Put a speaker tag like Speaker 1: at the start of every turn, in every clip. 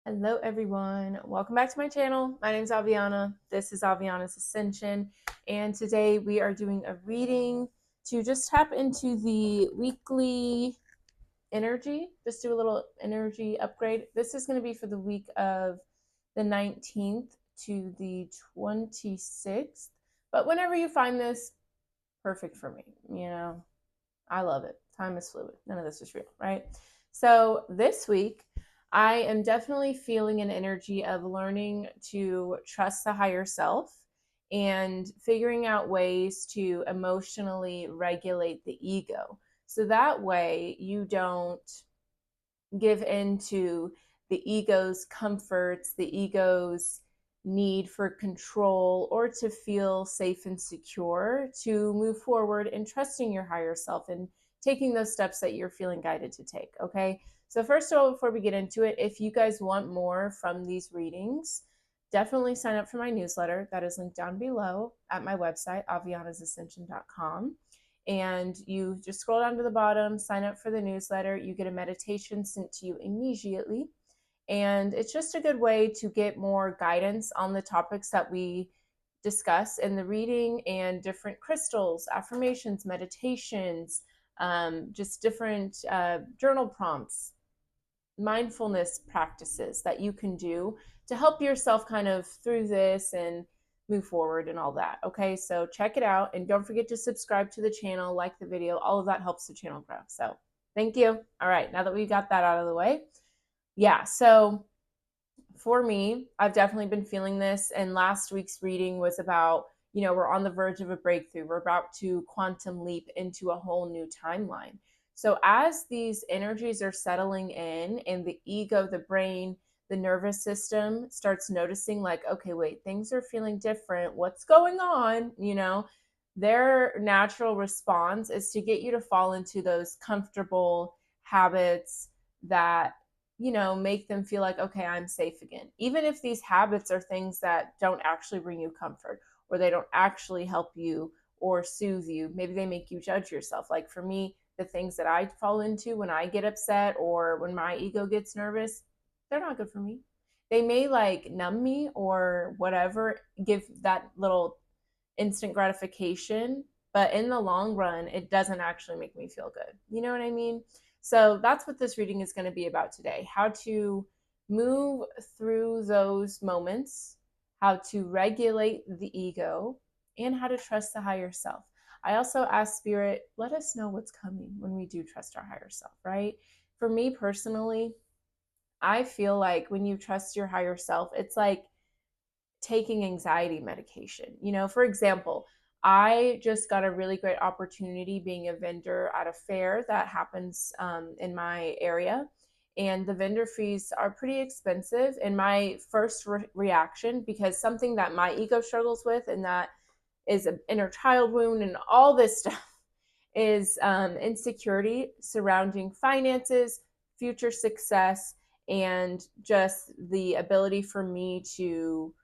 Speaker 1: Hello everyone, welcome back to my channel. My name is Aviana. This is Aviana's Ascension, and today we are doing a reading to just tap into the weekly energy, just do a little energy upgrade. This is going to be for the week of the 19th to the 26th, but whenever you find this, perfect for me. I love it. Time is fluid. None of this is real, right? So this week, I am definitely feeling an energy of learning to trust the higher self and figuring out ways to emotionally regulate the ego. So that way you don't give into the ego's comforts, the ego's need for control, or to feel safe and secure, to move forward and trusting your higher self and taking those steps that you're feeling guided to take. Okay. So, first of all, before we get into it, if you guys want more from these readings, definitely sign up for my newsletter. That is linked down below at my website, avianasascension.com, and you just scroll down to the bottom, sign up for the newsletter. You get a meditation sent to you immediately. And it's just a good way to get more guidance on the topics that we discuss in the reading, and different crystals, affirmations, meditations, just different journal prompts, mindfulness practices that you can do to help yourself kind of through this and move forward and all that. Okay, so check it out, and don't forget to subscribe to the channel, like the video. All of that helps the channel grow. So thank you. All right, now that we got that out of the way, yeah, so for me, I've definitely been feeling this. And last week's reading was about, we're on the verge of a breakthrough. We're about to quantum leap into a whole new timeline. So as these energies are settling in and the ego, the brain, the nervous system starts noticing, like, okay, wait, things are feeling different. What's going on? Their natural response is to get you to fall into those comfortable habits that make them feel like, okay, I'm safe again. Even if these habits are things that don't actually bring you comfort, or they don't actually help you or soothe you. Maybe they make you judge yourself. Like for me, the things that I fall into when I get upset or when my ego gets nervous, they're not good for me. They may like numb me or whatever, give that little instant gratification, but in the long run, it doesn't actually make me feel good. You know what I mean? So that's what this reading is going to be about today: how to move through those moments, how to regulate the ego, and how to trust the higher self. I also ask Spirit, let us know what's coming when we do trust our higher self, right? For me personally, I feel like when you trust your higher self, it's like taking anxiety medication. For example, I just got a really great opportunity being a vendor at a fair that happens in my area. And the vendor fees are pretty expensive. And my first reaction, because something that my ego struggles with, and that is an inner child wound and all this stuff, is insecurity surrounding finances, future success, and just the ability for me to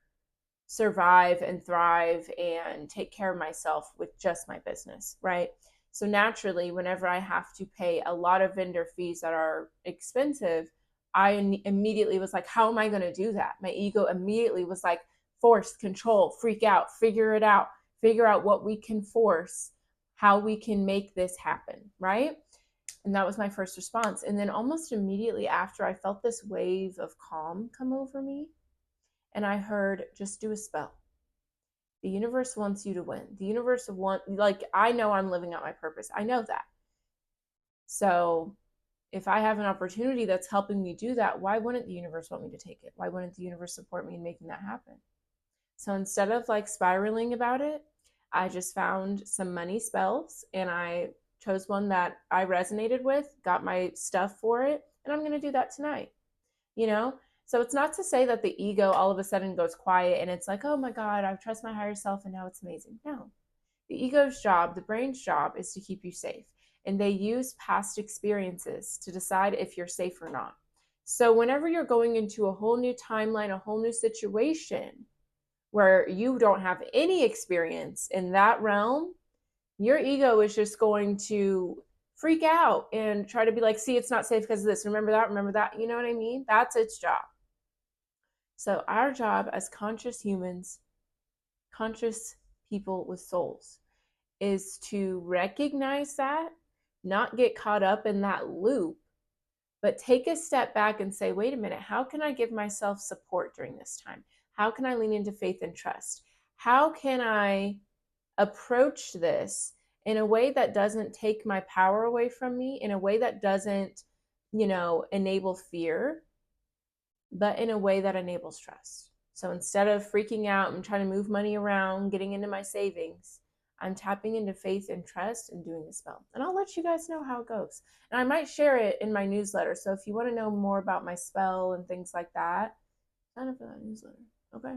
Speaker 1: survive and thrive and take care of myself with just my business, right? So naturally, whenever I have to pay a lot of vendor fees that are expensive, I immediately was like, how am I going to do that? My ego immediately was like, force, control, freak out, figure out what we can force, how we can make this happen, right? And that was my first response. And then almost immediately after, I felt this wave of calm come over me, and I heard, just do a spell. The universe wants you to win. The universe like, I know I'm living out my purpose. I know that. So if I have an opportunity that's helping me do that, why wouldn't the universe want me to take it? Why wouldn't the universe support me in making that happen? So instead of like spiraling about it, I just found some money spells, and I chose one that I resonated with, got my stuff for it, and I'm going to do that tonight. you know? So it's not to say that the ego all of a sudden goes quiet and it's like, oh my God, I trust my higher self and now it's amazing. No. The ego's job, the brain's job, is to keep you safe. And they use past experiences to decide if you're safe or not. So whenever you're going into a whole new timeline, a whole new situation where you don't have any experience in that realm, your ego is just going to freak out and try to be like, see, it's not safe because of this. Remember that, remember that. You know what I mean? That's its job. So our job as conscious humans, conscious people with souls, is to recognize that, not get caught up in that loop, but take a step back and say, wait a minute, how can I give myself support during this time? How can I lean into faith and trust? How can I approach this in a way that doesn't take my power away from me, in a way that doesn't, enable fear, but in a way that enables trust? So instead of freaking out and trying to move money around, getting into my savings, I'm tapping into faith and trust and doing the spell. And I'll let you guys know how it goes. And I might share it in my newsletter. So if you want to know more about my spell and things like that, sign up for that newsletter. Okay.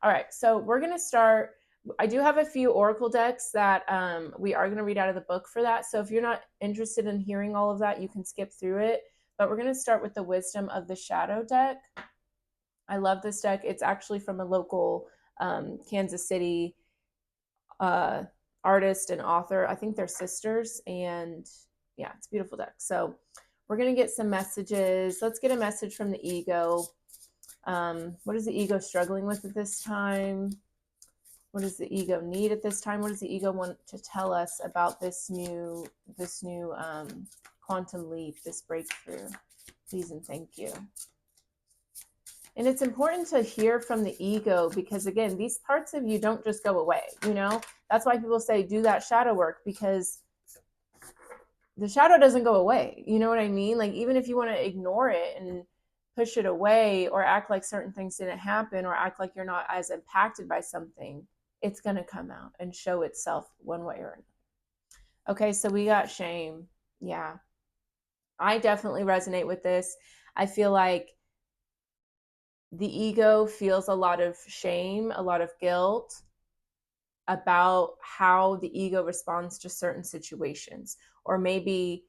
Speaker 1: All right. So we're going to start. I do have a few oracle decks that we are going to read out of the book for that. So if you're not interested in hearing all of that, you can skip through it. But we're going to start with the Wisdom of the Shadow deck. I love this deck. It's actually from a local Kansas City artist and author. I think they're sisters. And yeah, it's a beautiful deck. So we're going to get some messages. Let's get a message from the ego. What is the ego struggling with at this time? What does the ego need at this time? What does the ego want to tell us about this new quantum leap, this breakthrough? Please and thank you. And it's important to hear from the ego because, again, these parts of you don't just go away, That's why people say do that shadow work, because the shadow doesn't go away. You know what I mean? Like, even if you want to ignore it and push it away or act like certain things didn't happen or act like you're not as impacted by something, it's going to come out and show itself one way or another. Okay, so we got shame. Yeah. I definitely resonate with this. I feel like the ego feels a lot of shame, a lot of guilt about how the ego responds to certain situations. Or maybe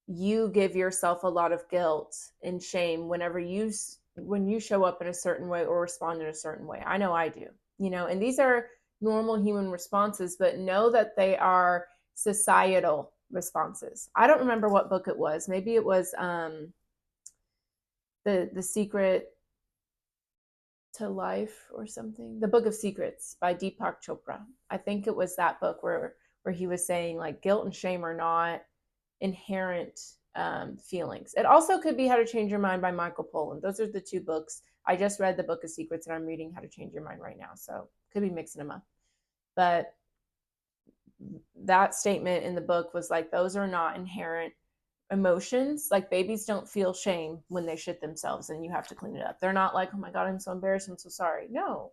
Speaker 1: you give yourself a lot of guilt and shame when you show up in a certain way or respond in a certain way. I know I do, and these are normal human responses, but know that they are societal responses. I don't remember what book it was. Maybe it was the Secret to Life or something. The Book of Secrets by Deepak Chopra. I think it was that book where he was saying like guilt and shame are not inherent feelings. It also could be How to Change Your Mind by Michael Pollan. Those are the two books. I just read the Book of Secrets and I'm reading How to Change Your Mind right now. So could be mixing them up. But that statement in the book was like, those are not inherent emotions. Like, babies don't feel shame when they shit themselves and you have to clean it up. They're not like, oh my God, I'm so embarrassed, I'm so sorry. No,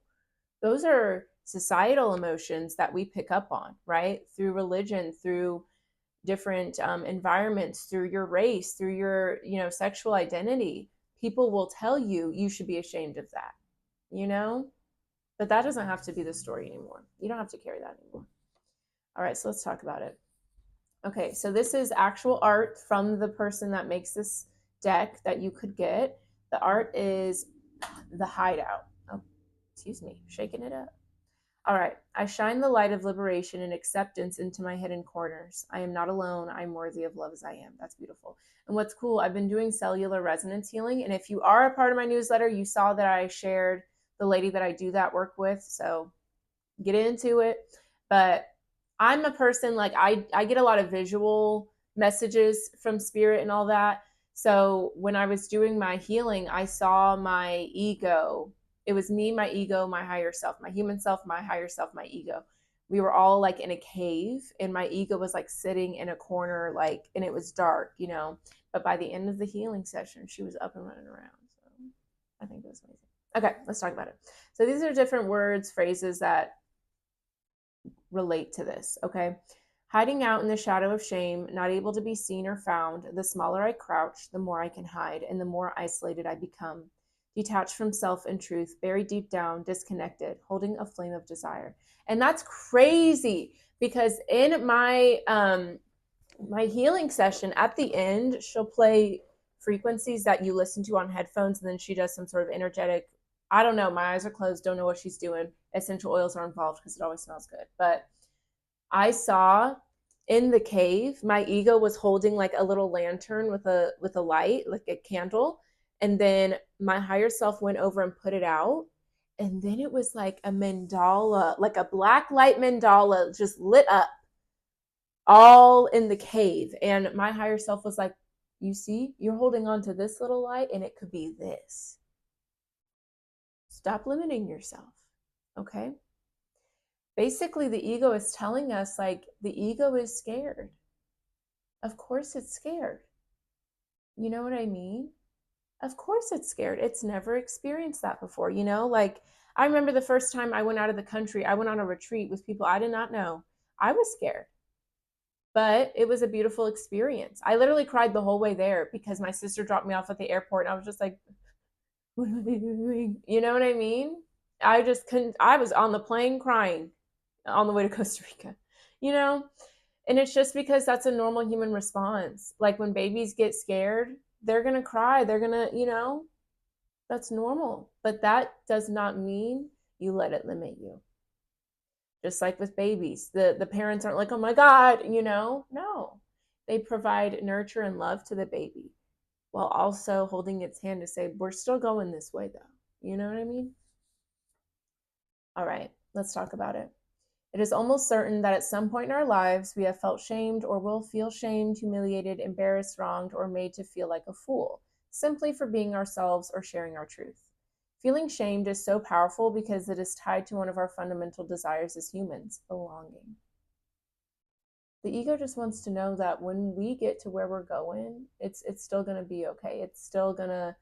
Speaker 1: those are societal emotions that we pick up on, right? Through religion, through different environments, through your race, through your, sexual identity. People will tell you you should be ashamed of that, but that doesn't have to be the story anymore. You don't have to carry that anymore. All right, so let's talk about it. Okay, so this is actual art from the person that makes this deck that you could get. The art is The Hideout. Oh, excuse me, shaking it up. All right, I shine the light of liberation and acceptance into my hidden corners. I am not alone. I'm worthy of love as I am. That's beautiful. And what's cool, I've been doing cellular resonance healing. And if you are a part of my newsletter, you saw that I shared the lady that I do that work with. So get into it. But I'm a person, like, I get a lot of visual messages from spirit and all that. So when I was doing my healing, I saw my ego. It was me, my ego, my higher self, my human self, my higher self, my ego. We were all like in a cave and my ego was like sitting in a corner, like, and it was dark, but by the end of the healing session, she was up and running around. So I think it was amazing. Okay, let's talk about it. So these are different words, phrases that relate to this, okay? Hiding out in the shadow of shame, not able to be seen or found, the smaller I crouch, the more I can hide, and the more isolated I become. Detached from self and truth, buried deep down, disconnected, holding a flame of desire. And that's crazy because in my my healing session, at the end, she'll play frequencies that you listen to on headphones, and then she does some sort of energetic, I don't know, my eyes are closed, don't know what she's doing. Essential oils are involved because it always smells good. But I saw in the cave, my ego was holding like a little lantern with a light, like a candle, And then my higher self went over and put it out. And then it was like a mandala, like a black light mandala just lit up all in the cave. And my higher self was like, you see, you're holding on to this little light and it could be this. Stop limiting yourself. Okay. Basically, the ego is telling us, like, the ego is scared. Of course it's scared. You know what I mean? Of course it's scared. It's never experienced that before, you know? Like, I remember the first time I went out of the country, I went on a retreat with people I did not know. I was scared, but it was a beautiful experience. I literally cried the whole way there because my sister dropped me off at the airport and I was just like, what am I doing? You know what I mean? I just couldn't, I was on the plane crying on the way to Costa Rica, you know? And it's just because that's a normal human response. Like when babies get scared, they're going to cry. They're going to, you know, that's normal. But that does not mean you let it limit you. Just like with babies, the parents aren't like, oh my God, you know, no. They provide nurture and love to the baby while also holding its hand to say, we're still going this way though. You know what I mean? All right, let's talk about it. It is almost certain that at some point in our lives we have felt shamed or will feel shamed, humiliated, embarrassed, wronged, or made to feel like a fool, simply for being ourselves or sharing our truth. Feeling shamed is so powerful because it is tied to one of our fundamental desires as humans, belonging. The ego just wants to know that when we get to where we're going, it's still going to be okay. It's still going to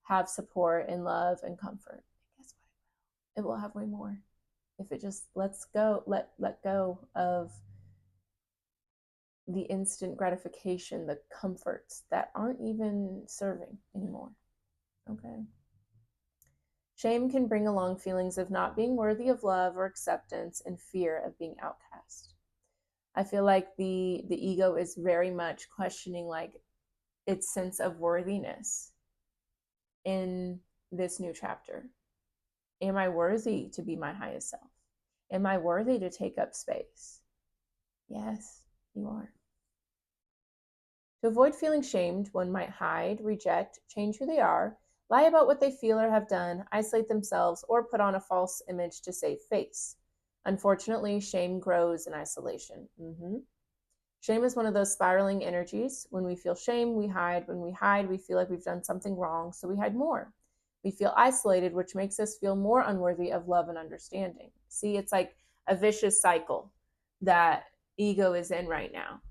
Speaker 1: have support and love and comfort. And guess what? It will have way more if it just let go of the instant gratification, the comforts that aren't even serving anymore. Okay. Shame can bring along feelings of not being worthy of love or acceptance and fear of being outcast. I feel like the ego is very much questioning like its sense of worthiness in this new chapter. Am I worthy to be my highest self? Am I worthy to take up space? Yes, you are. To avoid feeling shamed, one might hide, reject, change who they are, lie about what they feel or have done, isolate themselves, or put on a false image to save face. Unfortunately, shame grows in isolation. Shame is one of those spiraling energies. When we feel shame, we hide. When we hide, we feel like we've done something wrong, so we hide more. We feel isolated, which makes us feel more unworthy of love and understanding. See, it's like a vicious cycle that ego is in right now.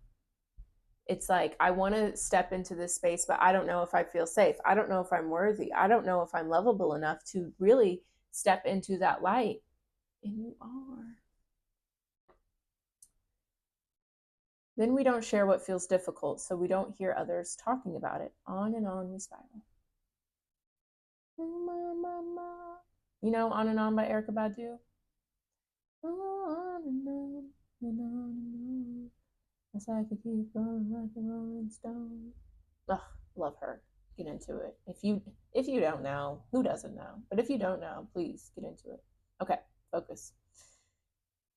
Speaker 1: It's like, I want to step into this space, but I don't know if I feel safe. I don't know if I'm worthy. I don't know if I'm lovable enough to really step into that light. And you are. Then we don't share what feels difficult, so we don't hear others talking about it. On and on we spiral. You know On and On by Erykah Badu? On and on and on and on. As I could keep going like a rolling stone. Ugh, love her. Get into it. If you don't know, who doesn't know? But if you don't know, please get into it. Okay, focus.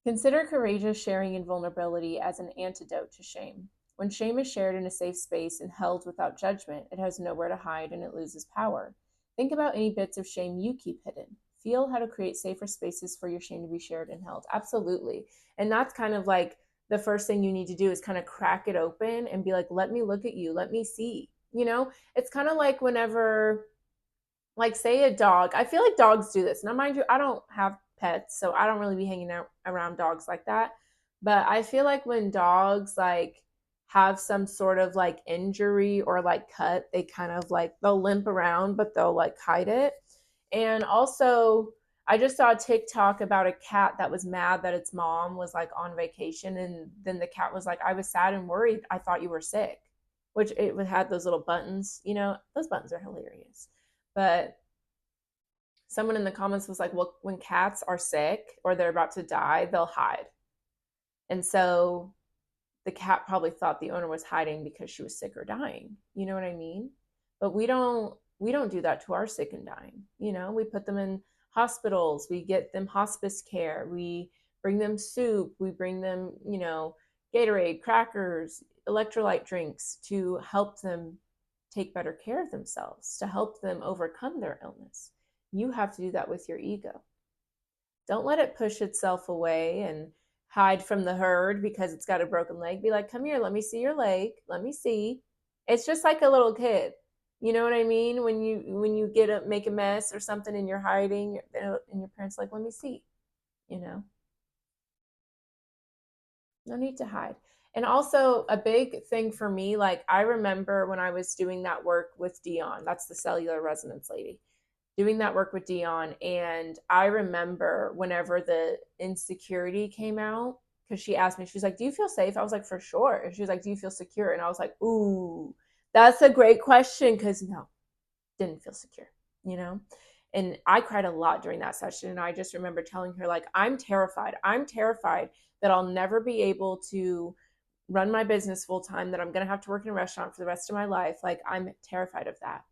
Speaker 1: Consider courageous sharing and vulnerability as an antidote to shame. When shame is shared in a safe space and held without judgment, it has nowhere to hide and it loses power. Think about any bits of shame you keep hidden. Feel how to create safer spaces for your shame to be shared and held. Absolutely. And that's kind of like the first thing you need to do is kind of crack it open and be like, let me look at you. Let me see. You know, it's kind of like whenever, like, say a dog, I feel like dogs do this. Now, mind you, I don't have pets, so I don't really be hanging out around dogs like that. But I feel like when dogs like have some sort of like injury or like cut, they kind of like they'll limp around, but they'll like hide it. And also, I just saw a TikTok about a cat that was mad that its mom was like on vacation, and then the cat was like, "I was sad and worried. I thought you were sick," which it had those little buttons. You know, those buttons are hilarious. But someone in the comments was like, well, when cats are sick or they're about to die, they'll hide. And so the cat probably thought the owner was hiding because she was sick or dying. You know what I mean? But we don't do that to our sick and dying. You know, we put them in hospitals, we get them hospice care, we bring them soup, we bring them, Gatorade, crackers, electrolyte drinks to help them take better care of themselves, to help them overcome their illness. You have to do that with your ego. Don't let it push itself away and hide from the herd because it's got a broken leg. Be like, come here, let me see your leg. Let me see. It's just like a little kid. You know what I mean? When you make a mess or something and you're hiding, and your parents like, let me see. You know, no need to hide. And also a big thing for me, like I remember when I was doing that work with Dion, that's the cellular resonance lady, doing that work with Dion. And I remember whenever the insecurity came out, because she asked me, she's like, do you feel safe? I was like, for sure. And she was like, do you feel secure? And I was like, ooh, that's a great question. Because no, didn't feel secure, you know? And I cried a lot during that session. And I just remember telling her, like, I'm terrified. I'm terrified that I'll never be able to run my business full time, that I'm going to have to work in a restaurant for the rest of my life. Like, I'm terrified of that.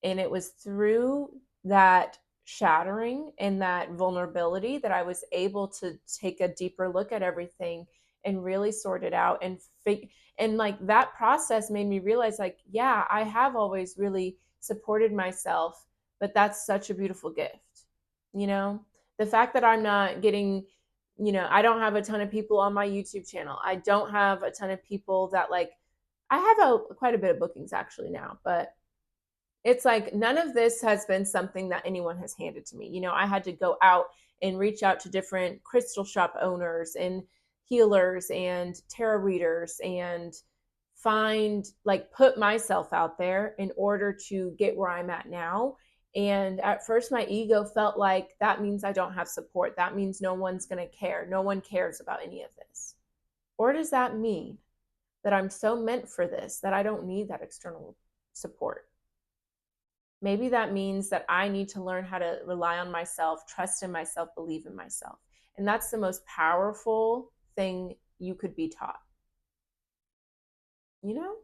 Speaker 1: And it was through that shattering and that vulnerability that I was able to take a deeper look at everything and really sort it out and like that process made me realize, like, yeah, I have always really supported myself, but that's such a beautiful gift. You know, the fact that I'm not getting, I don't have a ton of people on my YouTube channel. I don't have a ton of people that like, I have quite a bit of bookings actually now, but it's like none of this has been something that anyone has handed to me. I had to go out and reach out to different crystal shop owners and healers and tarot readers and put myself out there in order to get where I'm at now. And at first my ego felt like that means I don't have support. That means no one's going to care. No one cares about any of this. Or does that mean that I'm so meant for this that I don't need that external support? Maybe that means that I need to learn how to rely on myself, trust in myself, believe in myself. And that's the most powerful thing you could be taught. You know?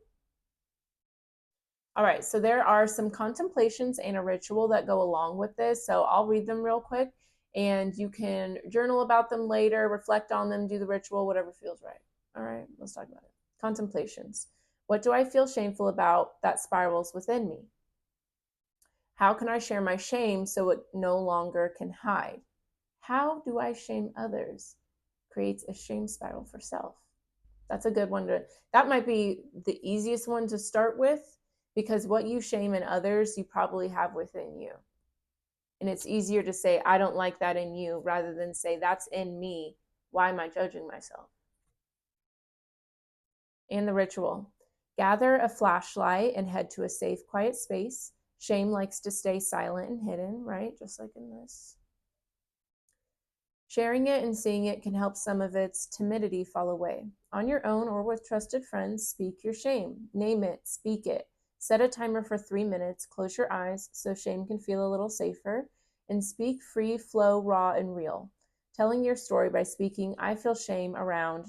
Speaker 1: All right, so there are some contemplations and a ritual that go along with this. So I'll read them real quick and you can journal about them later, reflect on them, do the ritual, whatever feels right. All right, let's talk about it. Contemplations. What do I feel shameful about that spirals within me? How can I share my shame so it no longer can hide? How do I shame others? Creates a shame spiral for self. That's a good one that might be the easiest one to start with, because what you shame in others, you probably have within you. And it's easier to say, I don't like that in you, rather than say, that's in me. Why am I judging myself? And the ritual. Gather a flashlight and head to a safe, quiet space. Shame likes to stay silent and hidden, right? Just like in this. Sharing it and seeing it can help some of its timidity fall away. On your own or with trusted friends, speak your shame. Name it, speak it. Set a timer for 3 minutes, close your eyes so shame can feel a little safer, and speak free, flow, raw, and real. Telling your story by speaking, I feel shame around ...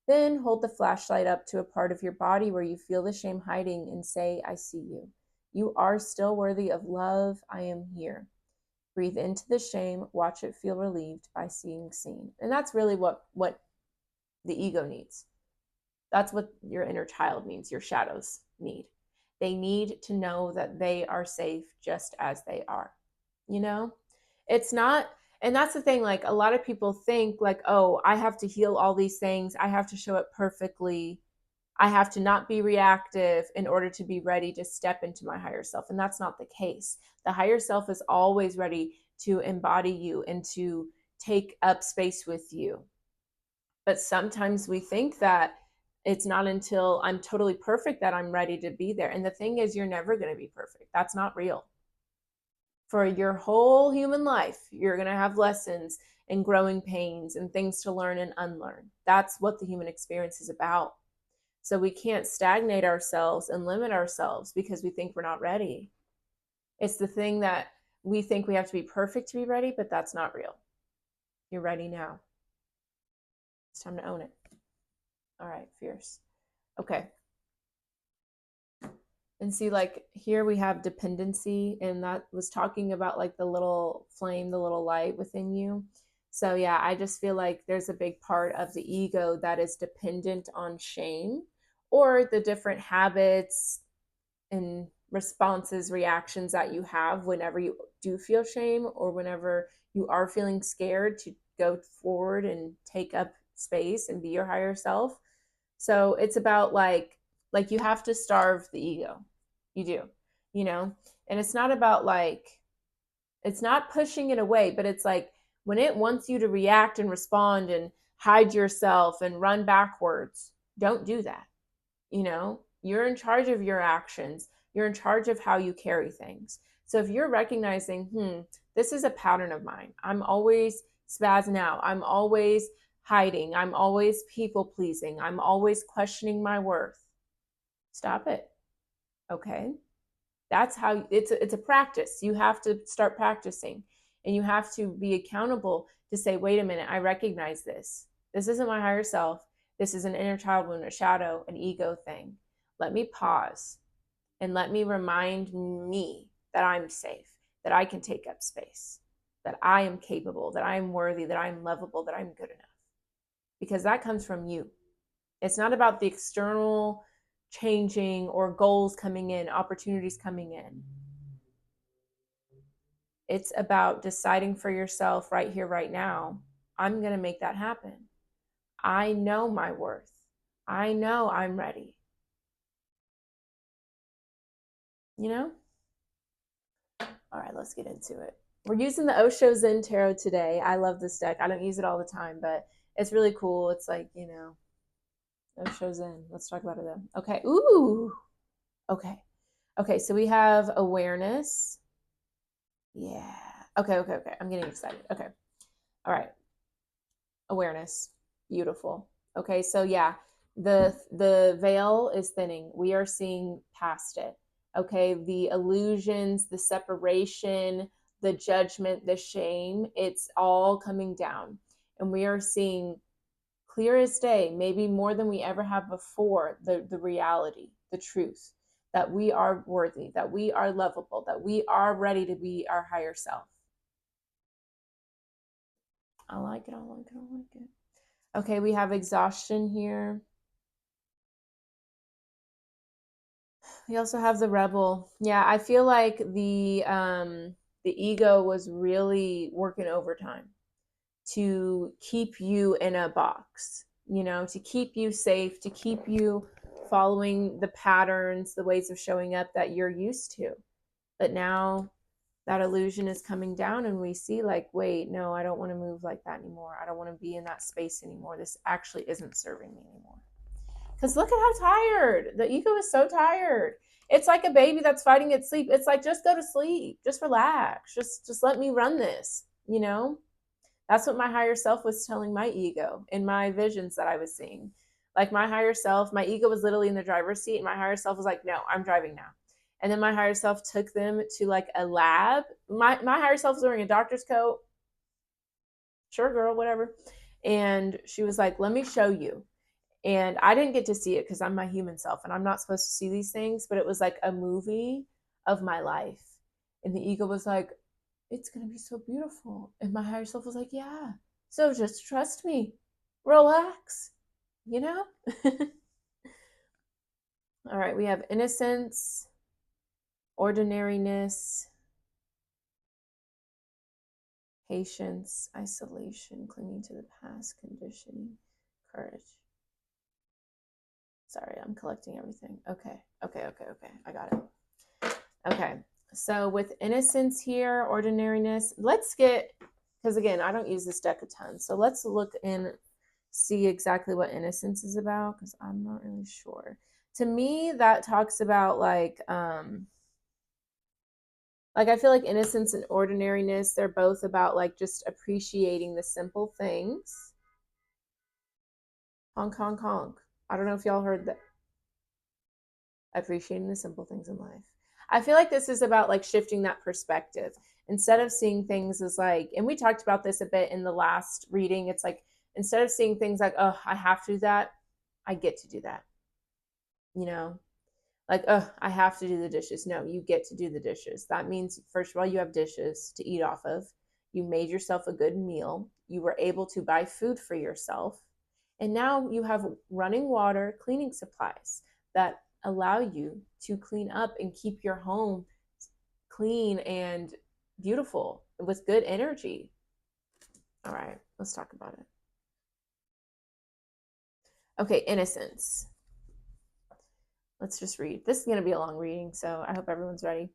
Speaker 1: Then hold the flashlight up to a part of your body where you feel the shame hiding and say, I see you. You are still worthy of love. I am here. Breathe into the shame, watch it feel relieved by seeing seen. And that's really what the ego needs. That's what your inner child needs, your shadows need. They need to know that they are safe just as they are. It's not, and that's the thing, like a lot of people think like, oh, I have to heal all these things. I have to show up perfectly. I have to not be reactive in order to be ready to step into my higher self. And that's not the case. The higher self is always ready to embody you and to take up space with you. But sometimes we think that it's not until I'm totally perfect that I'm ready to be there. And the thing is, you're never going to be perfect. That's not real. For your whole human life, you're going to have lessons and growing pains and things to learn and unlearn. That's what the human experience is about. So we can't stagnate ourselves and limit ourselves because we think we're not ready. It's the thing that we think we have to be perfect to be ready, but that's not real. You're ready now. It's time to own it. All right, fierce. Okay. And see, like here we have dependency, and that was talking about like the little flame, the little light within you. So yeah, I just feel like there's a big part of the ego that is dependent on shame or the different habits, and responses, reactions that you have whenever you do feel shame or whenever you are feeling scared to go forward and take up space and be your higher self. So it's about like you have to starve the ego. You do, you know? And it's not about like it's not pushing it away, but it's like when it wants you to react and respond and hide yourself and run backwards, don't do that. You know, you're in charge of your actions, you're in charge of how you carry things. So if you're recognizing, this is a pattern of mine, I'm always spazzing out, I'm always hiding, I'm always people pleasing, I'm always questioning my worth, stop it. Okay, that's how it's a practice. You have to start practicing, and you have to be accountable to say, wait a minute, I recognize this isn't my higher self, this is an inner child wound, a shadow, an ego thing. Let me pause and let me remind me that I'm safe, that I can take up space, that I am capable, that I am worthy, that I'm lovable, that I'm good enough, because that comes from you. It's not about the external changing or goals coming in, opportunities coming in. It's about deciding for yourself right here, right now, I'm going to make that happen. I know my worth. I know I'm ready. You know? All right, let's get into it. We're using the Osho Zen Tarot today. I love this deck. I don't use it all the time, but it's really cool. It's like, Osho Zen. Let's talk about it then. Okay. Ooh. Okay. Okay, so we have awareness. Yeah. Okay. I'm getting excited. Okay. All right. Awareness. Beautiful. Okay, so yeah, the veil is thinning. We are seeing past it. Okay, the illusions, the separation, the judgment, the shame, it's all coming down. And we are seeing clear as day, maybe more than we ever have before, the reality, the truth that we are worthy, that we are lovable, that we are ready to be our higher self. I like it. Okay, we have exhaustion here. We also have the rebel. Yeah, I feel like the ego was really working overtime to keep you in a box, to keep you safe, to keep you following the patterns, the ways of showing up that you're used to. But now that illusion is coming down and we see like, wait, no, I don't want to move like that anymore. I don't want to be in that space anymore. This actually isn't serving me anymore. Because look at how tired. The ego is so tired. It's like a baby that's fighting its sleep. It's like, just go to sleep. Just relax. Just let me run this, That's what my higher self was telling my ego in my visions that I was seeing. Like my higher self, my ego was literally in the driver's seat, and my higher self was like, no, I'm driving now. And then my higher self took them to like a lab. My higher self was wearing a doctor's coat. Sure, girl, whatever. And she was like, let me show you. And I didn't get to see it because I'm my human self and I'm not supposed to see these things, but it was like a movie of my life. And the ego was like, it's going to be so beautiful. And my higher self was like, yeah. So just trust me. Relax, you know? All right, we have innocence, ordinariness, patience, isolation, clinging to the past, conditioning, courage. Sorry, I'm collecting everything. Okay. I got it. Okay. So with innocence here, ordinariness, let's get, because again, I don't use this deck a ton. So let's look and see exactly what innocence is about, because I'm not really sure. To me, that talks about like I feel like innocence and ordinariness, they're both about like just appreciating the simple things. Honk, honk, honk. I don't know if y'all heard that. Appreciating the simple things in life. I feel like this is about like shifting that perspective instead of seeing things as like, and we talked about this a bit in the last reading. It's like, instead of seeing things like, oh, I have to do that, I get to do that. You know, like, oh, I have to do the dishes. No, you get to do the dishes. That means, first of all, you have dishes to eat off of. You made yourself a good meal. You were able to buy food for yourself. And now you have running water, cleaning supplies that allow you to clean up and keep your home clean and beautiful with good energy. All right, let's talk about it. Okay, innocence. Let's just read. This is going to be a long reading, so I hope everyone's ready.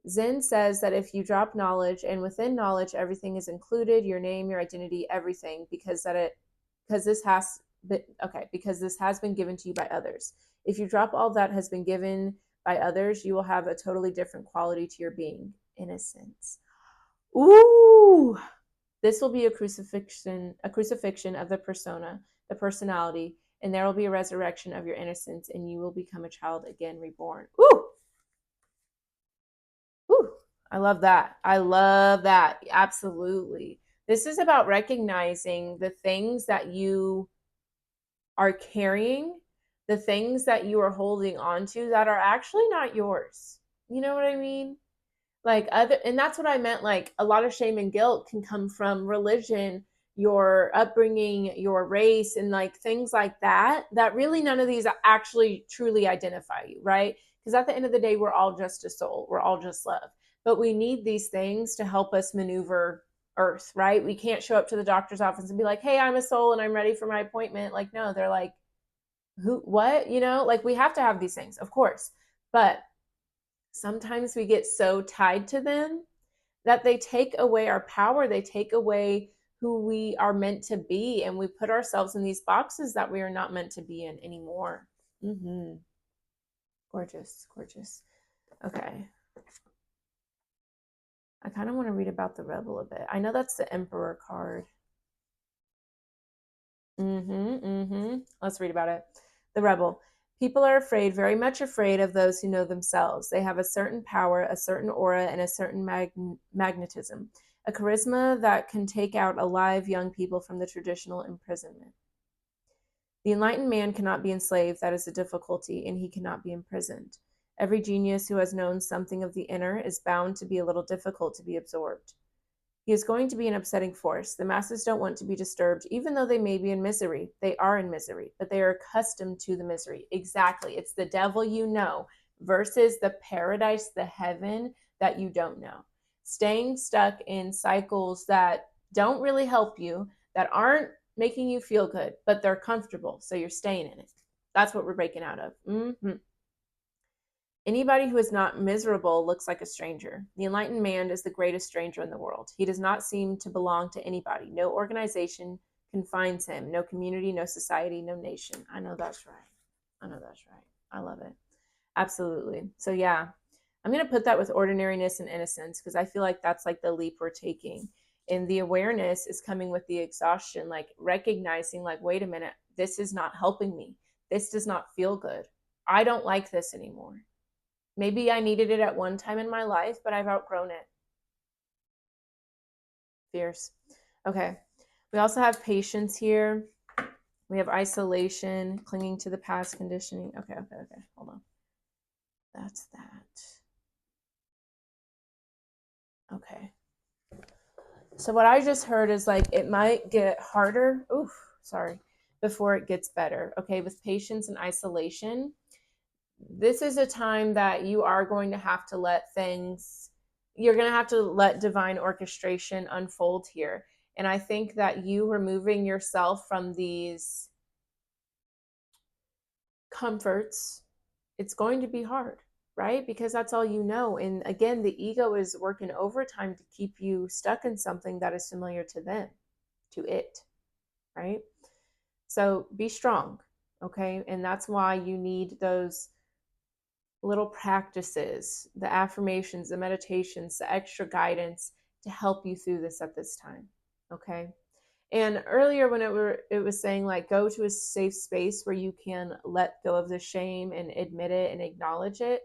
Speaker 1: Zen says that if you drop knowledge, and within knowledge everything is included, your name, your identity, everything, because this has been given to you by others. If you drop all that has been given by others, you will have a totally different quality to your being. Innocence. Ooh, this will be a crucifixion of the persona, the personality, and there will be a resurrection of your innocence, and you will become a child again, reborn. Ooh, ooh, I love that. I love that. Absolutely. This is about recognizing the things that you are carrying, the things that you are holding on to that are actually not yours. You know what I mean? Like and that's what I meant. Like a lot of shame and guilt can come from religion, your upbringing, your race, and like things like that, that really none of these actually truly identify you, right? Because at the end of the day, we're all just a soul. We're all just love. But we need these things to help us maneuver earth, right? We can't show up to the doctor's office and be like, hey, I'm a soul and I'm ready for my appointment. Like, no, they're like, who, what? Like we have to have these things, of course. But sometimes we get so tied to them that they take away our power. They take away who we are meant to be. And we put ourselves in these boxes that we are not meant to be in anymore. Mm-hmm. Gorgeous, gorgeous. Okay. I kind of want to read about the rebel a bit. I know that's the Emperor card. Let's read about it. The rebel. People are afraid, very much afraid of those who know themselves. They have a certain power, a certain aura, and a certain magnetism, a charisma that can take out alive young people from the traditional imprisonment. The enlightened man cannot be enslaved, that is a difficulty, and he cannot be imprisoned. Every genius who has known something of the inner is bound to be a little difficult to be absorbed. He is going to be an upsetting force. The masses don't want to be disturbed, even though they may be in misery. They are in misery, but they are accustomed to the misery. Exactly. It's the devil you know versus the paradise, the heaven that you don't know. Staying stuck in cycles that don't really help you, that aren't making you feel good, but they're comfortable. So you're staying in it. That's what we're breaking out of. Anybody who is not miserable looks like a stranger. The enlightened man is the greatest stranger in the world. He does not seem to belong to anybody. No organization confines him. No community, no society, no nation. I know that's right. I know that's right. I love it. Absolutely. So yeah, I'm going to put that with ordinariness and innocence because I feel like that's like the leap we're taking. And the awareness is coming with the exhaustion, like recognizing like, wait a minute, this is not helping me. This does not feel good. I don't like this anymore. Maybe I needed it at one time in my life, but I've outgrown it. Fierce. Okay. We also have patience here. We have isolation, clinging to the past, conditioning. Okay. Hold on. That's that. Okay. So what I just heard is like it might get harder. Before it gets better. Okay. With patience and isolation, this is a time that you are going to have to you're going to have to let divine orchestration unfold here. And I think that you removing yourself from these comforts, it's going to be hard, right? Because that's all you know. And again, the ego is working overtime to keep you stuck in something that is familiar to them, to it, right? So be strong, okay? And that's why you need those little practices, the affirmations, the meditations, the extra guidance to help you through this at this time. Okay. And earlier when it was saying like go to a safe space where you can let go of the shame and admit it and acknowledge it,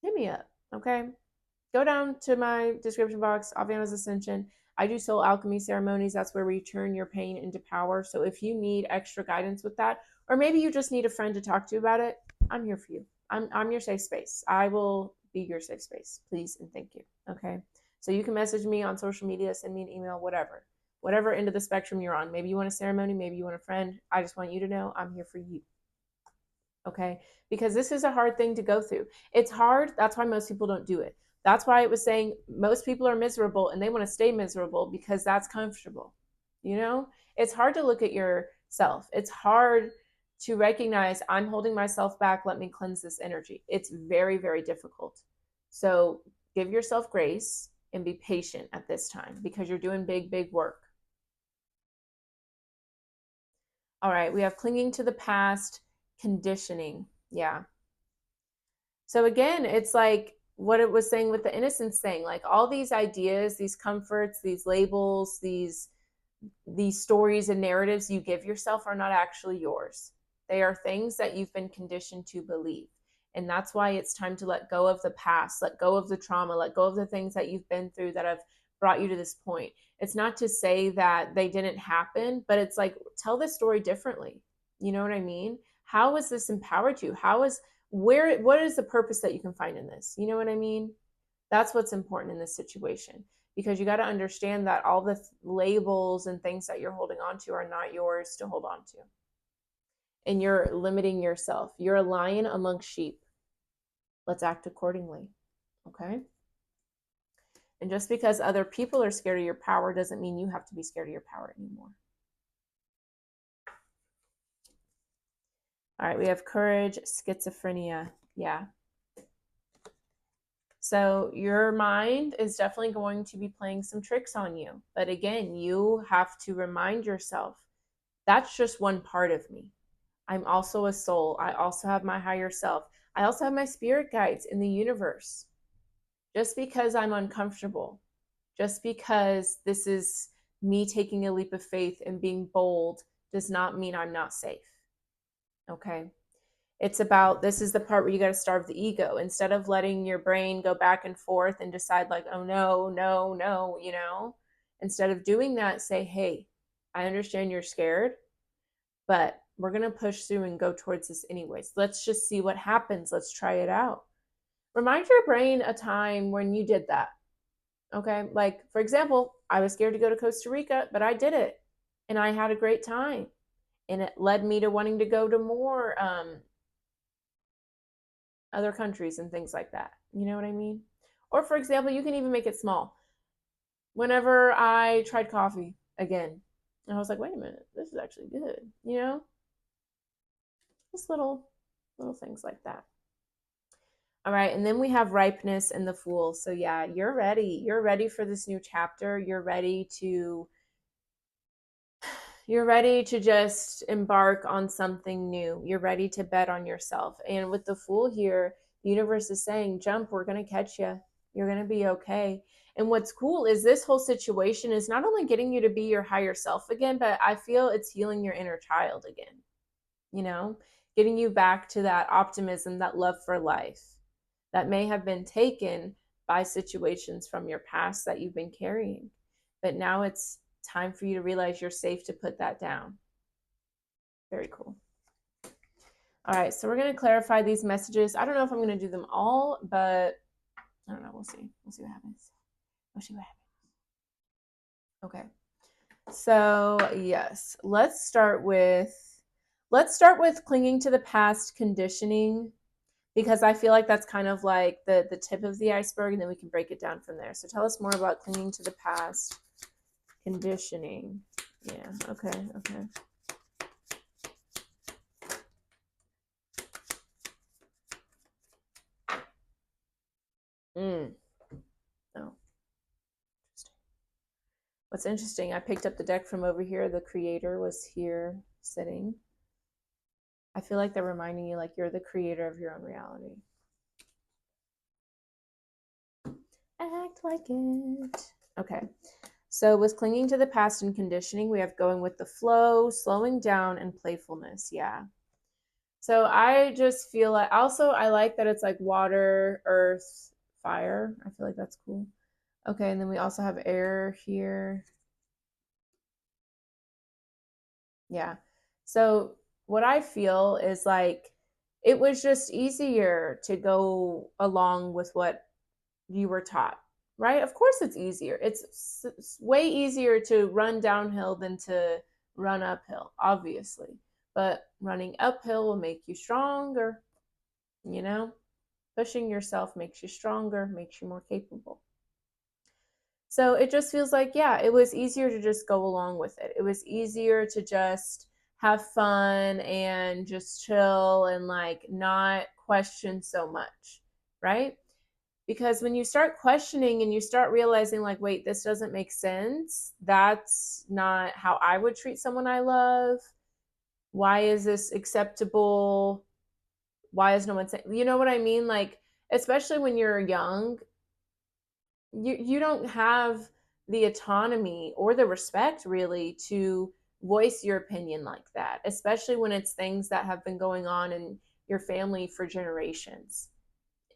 Speaker 1: hit me up. Okay. Go down to my description box, Aviana's Ascension. I do soul alchemy ceremonies. That's where we turn your pain into power. So if you need extra guidance with that, or maybe you just need a friend to talk to about it, I'm here for you. I'm your safe space. I will be your safe space. Please and thank you. Okay. So you can message me on social media, send me an email, whatever end of the spectrum you're on. Maybe you want a ceremony, maybe you want a friend. I just want you to know I'm here for you. okay? Because this is a hard thing to go through. It's hard. That's why most people don't do it. That's why it was saying most people are miserable and they want to stay miserable because that's comfortable. You know, it's hard to look at yourself. It's hard to recognize I'm holding myself back. Let me cleanse this energy. It's very, very difficult. So give yourself grace and be patient at this time because you're doing big, big work. All right, we have clinging to the past, conditioning. Yeah. So again, it's like what it was saying with the innocence thing, like all these ideas, these comforts, these labels, these stories and narratives you give yourself are not actually yours. They are things that you've been conditioned to believe. And that's why it's time to let go of the past, let go of the trauma, let go of the things that you've been through that have brought you to this point. It's not to say that they didn't happen, but it's like tell this story differently. You know what I mean? How has this empowered you? What is the purpose that you can find in this? You know what I mean? That's what's important in this situation because you got to understand that all the labels and things that you're holding on to are not yours to hold on to. And you're limiting yourself. You're a lion among sheep. Let's act accordingly. Okay? And just because other people are scared of your power doesn't mean you have to be scared of your power anymore. All right, we have courage, schizophrenia. Yeah. So your mind is definitely going to be playing some tricks on you. But again, you have to remind yourself that's just one part of me. I'm also a soul. I also have my higher self. I also have my spirit guides in the universe. Just because I'm uncomfortable, just because this is me taking a leap of faith and being bold, does not mean I'm not safe. Okay? It's about this is the part where you got to starve the ego instead of letting your brain go back and forth and decide, like, oh, no, no, no, you know? Instead of doing that, say, hey, I understand you're scared, but we're going to push through and go towards this anyways. Let's just see what happens. Let's try it out. Remind your brain a time when you did that. Okay. Like, for example, I was scared to go to Costa Rica, but I did it and I had a great time. And it led me to wanting to go to more other countries and things like that. You know what I mean? Or, for example, you can even make it small. Whenever I tried coffee again, and I was like, wait a minute, this is actually good. You know, just little things like that. All right, and then we have ripeness and the fool. So yeah, you're ready. You're ready for this new chapter. You're ready to just embark on something new. You're ready to bet on yourself. And with the fool here, the universe is saying, jump, we're going to catch you. You're going to be okay. And what's cool is this whole situation is not only getting you to be your higher self again, but I feel it's healing your inner child again. You know, getting you back to that optimism, that love for life that may have been taken by situations from your past that you've been carrying. But now it's time for you to realize you're safe to put that down. Very cool. All right, so we're going to clarify these messages. I don't know if I'm going to do them all, but I don't know. We'll see. We'll see what happens. We'll see what happens. Okay. So, yes, let's start with clinging to the past, conditioning, because I feel like that's kind of like the tip of the iceberg, and then we can break it down from there. So tell us more about clinging to the past, conditioning. Yeah, okay. Oh, interesting. What's interesting, I picked up the deck from over here. The creator was here sitting. I feel like they're reminding you like you're the creator of your own reality. Act like it. Okay. So with clinging to the past and conditioning, we have going with the flow, slowing down, and playfulness. Yeah. So I just feel like also I like that it's like water, earth, fire. I feel like that's cool. Okay, and then we also have air here. Yeah. So what I feel is like it was just easier to go along with what you were taught, right? Of course it's easier. It's way easier to run downhill than to run uphill, obviously. but running uphill will make you stronger. Pushing yourself makes you stronger, makes you more capable. So it just feels like, yeah, it was easier to just go along with it. It was easier to just have fun and just chill and like not question so much, right? Because when you start questioning and you start realizing, like, wait, this doesn't make sense, that's not how I would treat someone I love. Why is this acceptable? Why is no one saying, you know what I mean? Like, especially when you're young, you don't have the autonomy or the respect really to voice your opinion like that, especially when it's things that have been going on in your family for generations.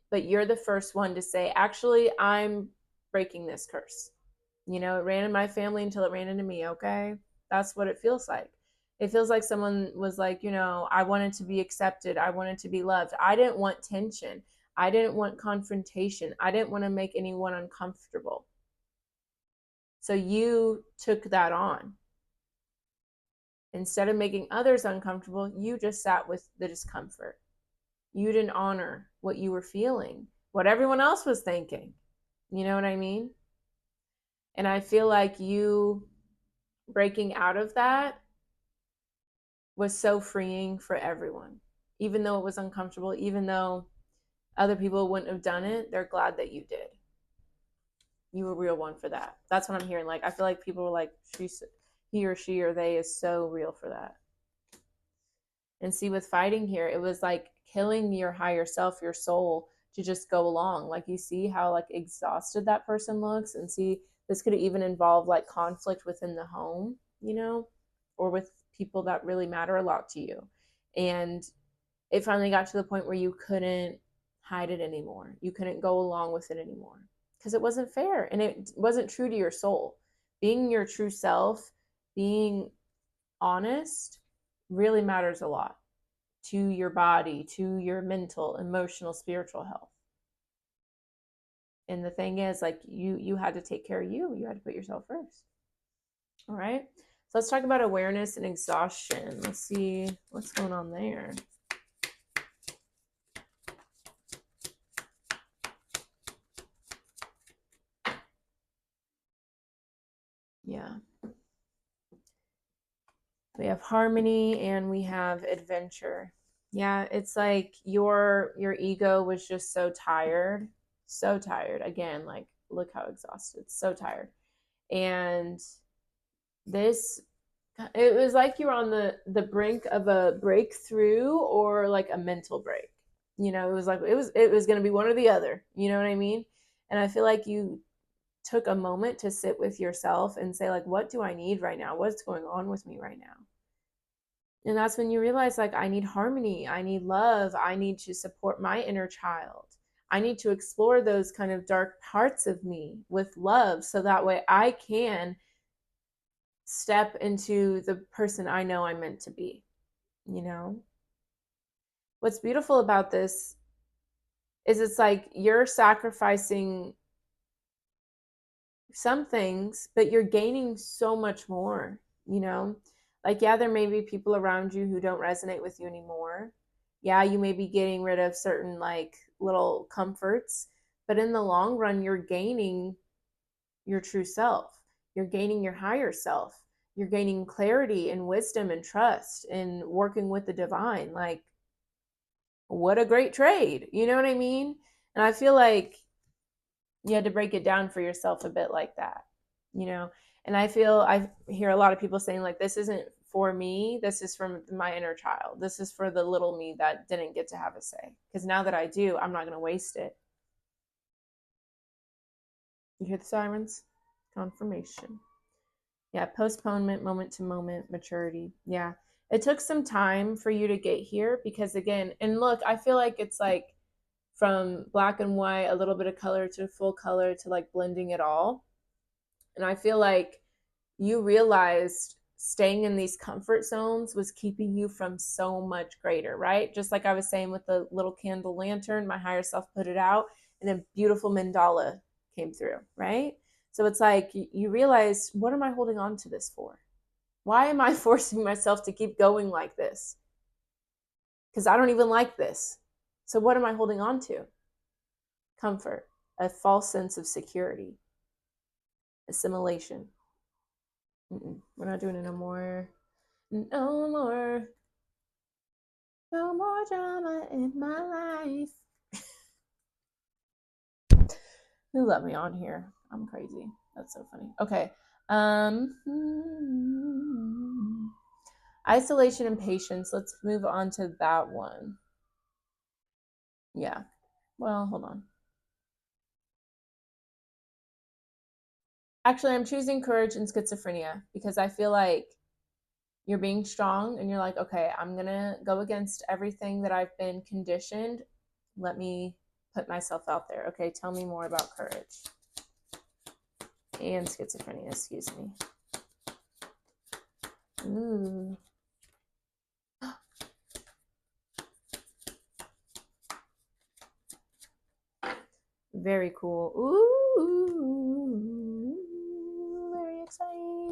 Speaker 1: But you're the first one to say, actually, I'm breaking this curse. It ran in my family until it ran into me, okay? That's what it feels like. It feels like someone was like, I wanted to be accepted. I wanted to be loved. I didn't want tension. I didn't want confrontation. I didn't want to make anyone uncomfortable. So you took that on. Instead of making others uncomfortable, you just sat with the discomfort. You didn't honor what you were feeling, what everyone else was thinking. You know what I mean? And I feel like you breaking out of that was so freeing for everyone. Even though it was uncomfortable, even though other people wouldn't have done it, they're glad that you did. You were a real one for that. That's what I'm hearing. Like, I feel like people were like, he or she or they is so real for that. And see, with fighting here, it was like killing your higher self, your soul, to just go along. Like, you see how like exhausted that person looks, and see, this could even involve like conflict within the home, or with people that really matter a lot to you. And it finally got to the point where you couldn't hide it anymore. You couldn't go along with it anymore because it wasn't fair and it wasn't true to your soul. Being your true self, being honest, really matters a lot to your body, to your mental, emotional, spiritual health. And the thing is, like, you had to take care of you. You had to put yourself first. All right. So let's talk about awareness and exhaustion. Let's see what's going on there. Yeah. We have harmony and we have adventure. Yeah, it's like your ego was just so tired. So tired. Again, like, look how exhausted. So tired. And this, it was like you were on the brink of a breakthrough or like a mental break. It was like it was going to be one or the other. You know what I mean? And I feel like you took a moment to sit with yourself and say, like, what do I need right now? What's going on with me right now? And that's when you realize, like, I need harmony, I need love, I need to support my inner child. I need to explore those kind of dark parts of me with love so that way I can step into the person I know I'm meant to be. What's beautiful about this is it's like you're sacrificing some things, but you're gaining so much more, Like, yeah, there may be people around you who don't resonate with you anymore. Yeah, you may be getting rid of certain like little comforts, but in the long run, you're gaining your true self. You're gaining your higher self. You're gaining clarity and wisdom and trust in working with the divine. Like, what a great trade. You know what I mean? And I feel like you had to break it down for yourself a bit like that, you know? And I hear a lot of people saying, like, this isn't for me. This is from my inner child. This is for the little me that didn't get to have a say. Because now that I do, I'm not going to waste it. You hear the sirens? Confirmation. Yeah, postponement, moment to moment, maturity. Yeah. It took some time for you to get here because, again, and look, I feel like it's like from black and white, a little bit of color to full color to like blending it all. And I feel like you realized staying in these comfort zones was keeping you from so much greater, right? Just like I was saying with the little candle lantern, my higher self put it out and a beautiful mandala came through, right? So it's like you realize, what am I holding on to this for? Why am I forcing myself to keep going like this? Because I don't even like this. So what am I holding on to? Comfort, a false sense of security, assimilation. We're not doing it no more. No more. No more drama in my life. Who let me on here? I'm crazy. That's so funny. Okay. Isolation and patience. Let's move on to that one. Yeah. Well, hold on. Actually, I'm choosing courage and schizophrenia because I feel like you're being strong and you're like, okay, I'm going to go against everything that I've been conditioned. Let me put myself out there. Okay, tell me more about courage and schizophrenia, excuse me. Ooh. Very cool. Ooh, very exciting.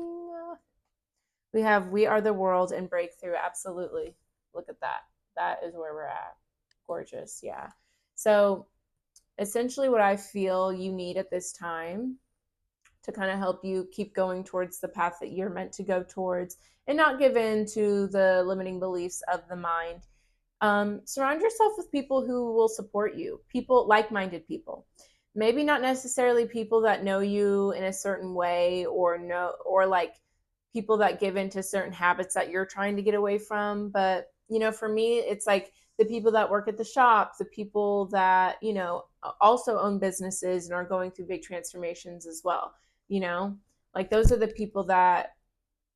Speaker 1: We have We Are the World and Breakthrough. Absolutely. Look at that. That is where we're at. Gorgeous. Yeah. So essentially what I feel you need at this time to kind of help you keep going towards the path that you're meant to go towards and not give in to the limiting beliefs of the mind. Surround yourself with people who will support you, people, like-minded people. Maybe not necessarily people that know you in a certain way or like people that give into certain habits that you're trying to get away from. But, for me, it's like the people that work at the shop, the people that, also own businesses and are going through big transformations as well. Like those are the people that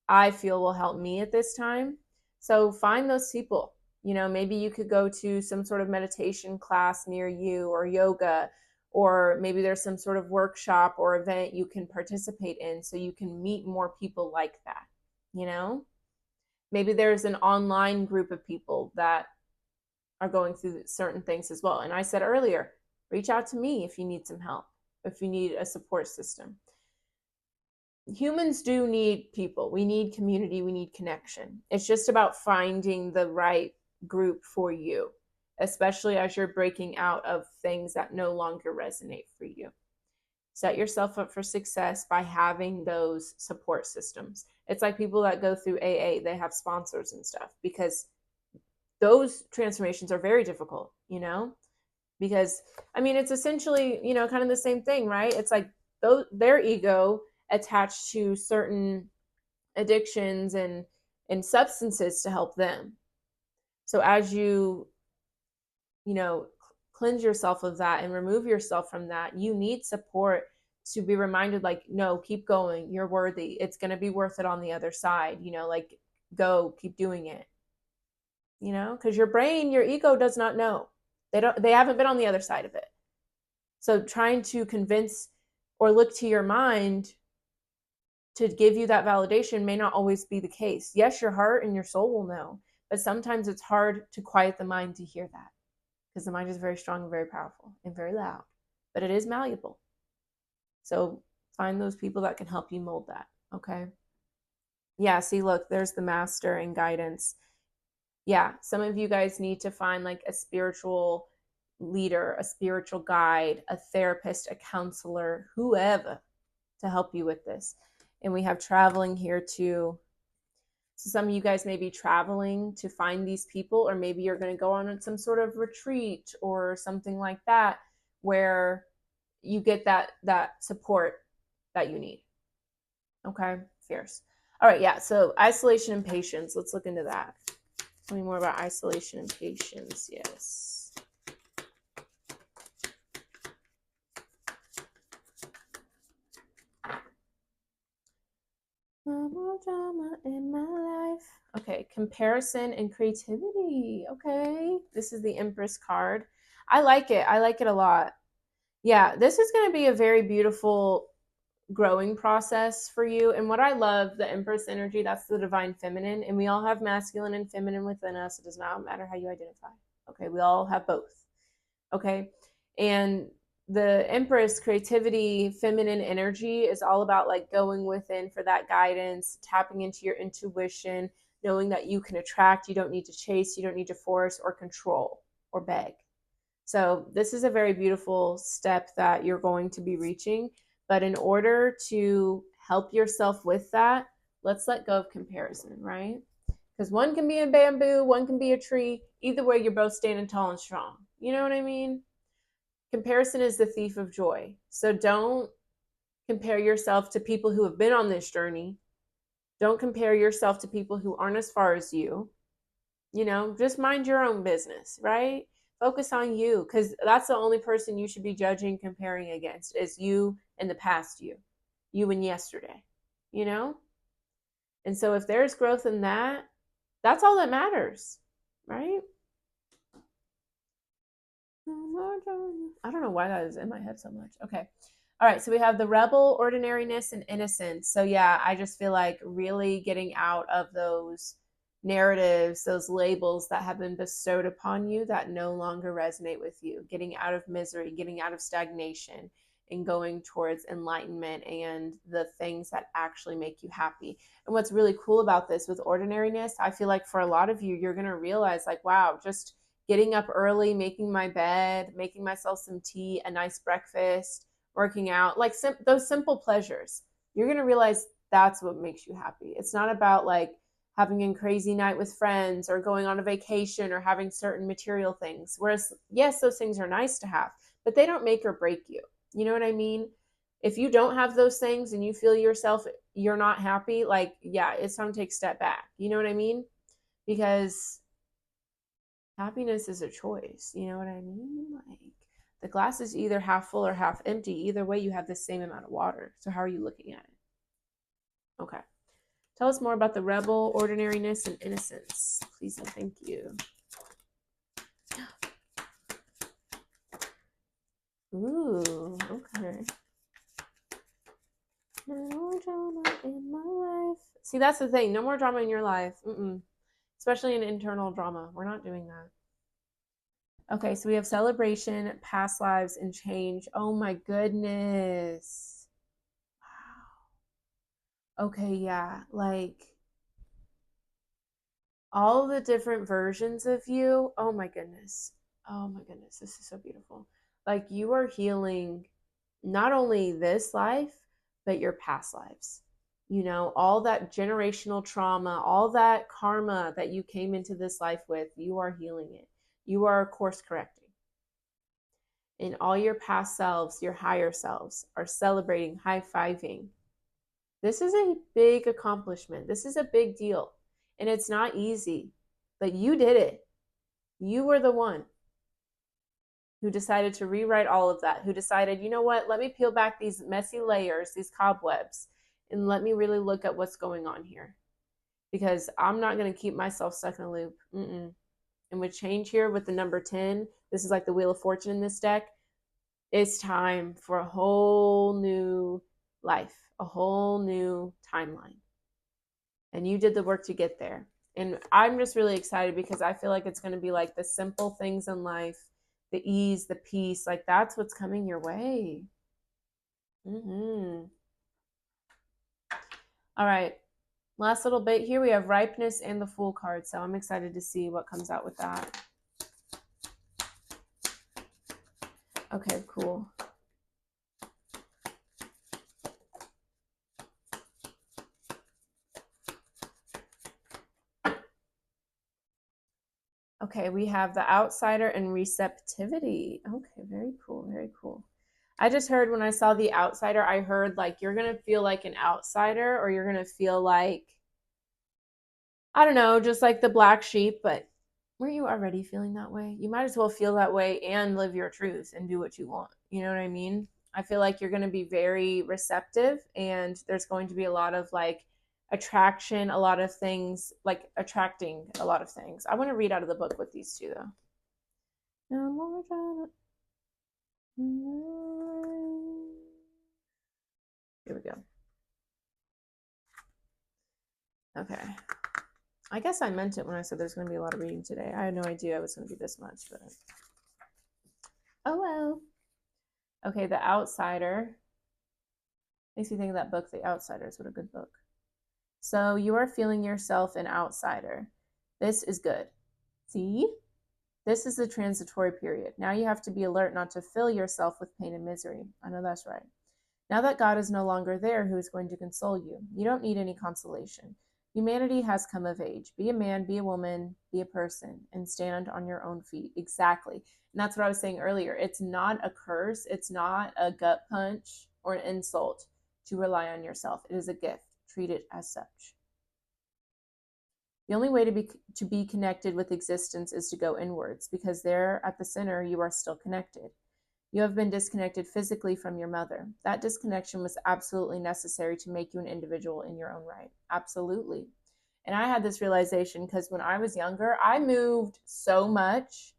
Speaker 1: I feel will help me at this time. So find those people. Maybe you could go to some sort of meditation class near you or yoga, or maybe there's some sort of workshop or event you can participate in so you can meet more people like that. You know, maybe there's an online group of people that are going through certain things as well. And I said earlier, reach out to me if you need some help, if you need a support system. Humans do need people. We need community. We need connection. It's just about finding the right group for you, especially as you're breaking out of things that no longer resonate for you. Set yourself up for success by having those support systems. It's like people that go through AA, they have sponsors and stuff because those transformations are very difficult, because it's essentially, kind of the same thing, right? It's like their ego attached to certain addictions and substances to help them. So as you know cleanse yourself of that and remove yourself from that, you need support to be reminded, like, no, keep going, you're worthy, it's going to be worth it on the other side, like, go, keep doing it, because your brain, your ego does not know. They haven't been on the other side of it. So trying to convince or look to your mind to give you that validation may not always be the case. Yes, your heart and your soul will know, but sometimes it's hard to quiet the mind to hear that, because the mind is very strong and very powerful and very loud, but it is malleable. So find those people that can help you mold that. Okay. Yeah. See, look, there's the master and guidance. Yeah. Some of you guys need to find like a spiritual leader, a spiritual guide, a therapist, a counselor, whoever, to help you with this. And we have traveling here too. So some of you guys may be traveling to find these people, or maybe you're going to go on some sort of retreat or something like that, where you get that support that you need. Okay, fierce. All right, yeah. So isolation and patience. Let's look into that. Tell me more about isolation and patience. Yes. No more drama in my life. Okay, comparison and creativity. Okay, this is the Empress card. I like it. I like it a lot. Yeah, this is going to be a very beautiful growing process for you. And what I love, the Empress energy, that's the divine feminine. And we all have masculine and feminine within us. It does not matter how you identify. Okay, we all have both. Okay, and the Empress, creativity, feminine energy, is all about like going within for that guidance, tapping into your intuition, knowing that you can attract, you don't need to chase, you don't need to force or control or beg. So this is a very beautiful step that you're going to be reaching. But in order to help yourself with that, let's let go of comparison, right? Because one can be a bamboo, one can be a tree. Either way, you're both standing tall and strong. You know what I mean? Comparison is the thief of joy. So don't compare yourself to people who have been on this journey. Don't compare yourself to people who aren't as far as you. Just mind your own business, right? Focus on you, because that's the only person you should be judging, comparing against, is you and the past you and yesterday, you know? And so if there's growth in that, that's all that matters, right? I don't know why that is in my head so much. Okay. All right. So we have the rebel, ordinariness, and innocence. So, yeah, I just feel like really getting out of those narratives, those labels that have been bestowed upon you that no longer resonate with you, getting out of misery, getting out of stagnation, and going towards enlightenment and the things that actually make you happy. And what's really cool about this with ordinariness, I feel like for a lot of you, you're going to realize, like, wow, just getting up early, making my bed, making myself some tea, a nice breakfast, working out, like those simple pleasures. You're going to realize that's what makes you happy. It's not about like having a crazy night with friends or going on a vacation or having certain material things. Whereas, yes, those things are nice to have, but they don't make or break you. You know what I mean? If you don't have those things and you feel yourself, you're not happy, like, yeah, it's time to take a step back. You know what I mean? Because happiness is a choice. You know what I mean? Like, the glass is either half full or half empty. Either way, you have the same amount of water. So how are you looking at it? Okay. Tell us more about the rebel, ordinariness, and innocence. Please and thank you. Ooh, okay. No more drama in my life. See, that's the thing. No more drama in your life. Especially an internal drama. We're not doing that. Okay, so we have celebration, past lives, and change. Oh my goodness. Wow. Okay, yeah. Like all the different versions of you. Oh my goodness. Oh my goodness. This is so beautiful. Like you are healing not only this life, but your past lives. All that generational trauma, all that karma that you came into this life with, you are healing it. You are course correcting. And all your past selves, your higher selves, are celebrating, high fiving. This is a big accomplishment. This is a big deal. And it's not easy, but you did it. You were the one who decided to rewrite all of that, who decided, you know what, let me peel back these messy layers, these cobwebs, and let me really look at what's going on here. Because I'm not going to keep myself stuck in a loop. And with change here, with the number 10, this is like the Wheel of Fortune in this deck. It's time for a whole new life, a whole new timeline. And you did the work to get there. And I'm just really excited because I feel like it's going to be like the simple things in life, the ease, the peace, like that's what's coming your way. All right. Last little bit here, we have ripeness and the Fool card. So I'm excited to see what comes out with that. Okay, cool. Okay, we have the outsider and receptivity. Okay, very cool, very cool. I just heard when I saw the outsider, I heard like you're going to feel like an outsider, or you're going to feel like, I don't know, just like the black sheep, but were you already feeling that way? You might as well feel that way and live your truth and do what you want. You know what I mean? I feel like you're going to be very receptive, and there's going to be a lot of like attraction, a lot of things, like attracting a lot of things. I want to read out of the book with these two though. No more drama. Here we go. Okay. I guess I meant it when I said there's going to be a lot of reading today. I had no idea it was going to be this much, but oh well. Okay, The Outsider. Makes me think of that book, The Outsiders. What a good book. So you are feeling yourself an outsider. This is good. See? This is the transitory period. Now you have to be alert not to fill yourself with pain and misery. I know that's right. Now that God is no longer there, who is going to console you? You don't need any consolation. Humanity has come of age. Be a man, be a woman, be a person, and stand on your own feet. Exactly. And that's what I was saying earlier. It's not a curse. It's not a gut punch or an insult to rely on yourself. It is a gift. Treat it as such. The only way to be connected with existence is to go inwards, because there at the center you are still connected. You have been disconnected physically from your mother. That disconnection was absolutely necessary to make you an individual in your own right. Absolutely. And I had this realization because when I was younger, I moved so much,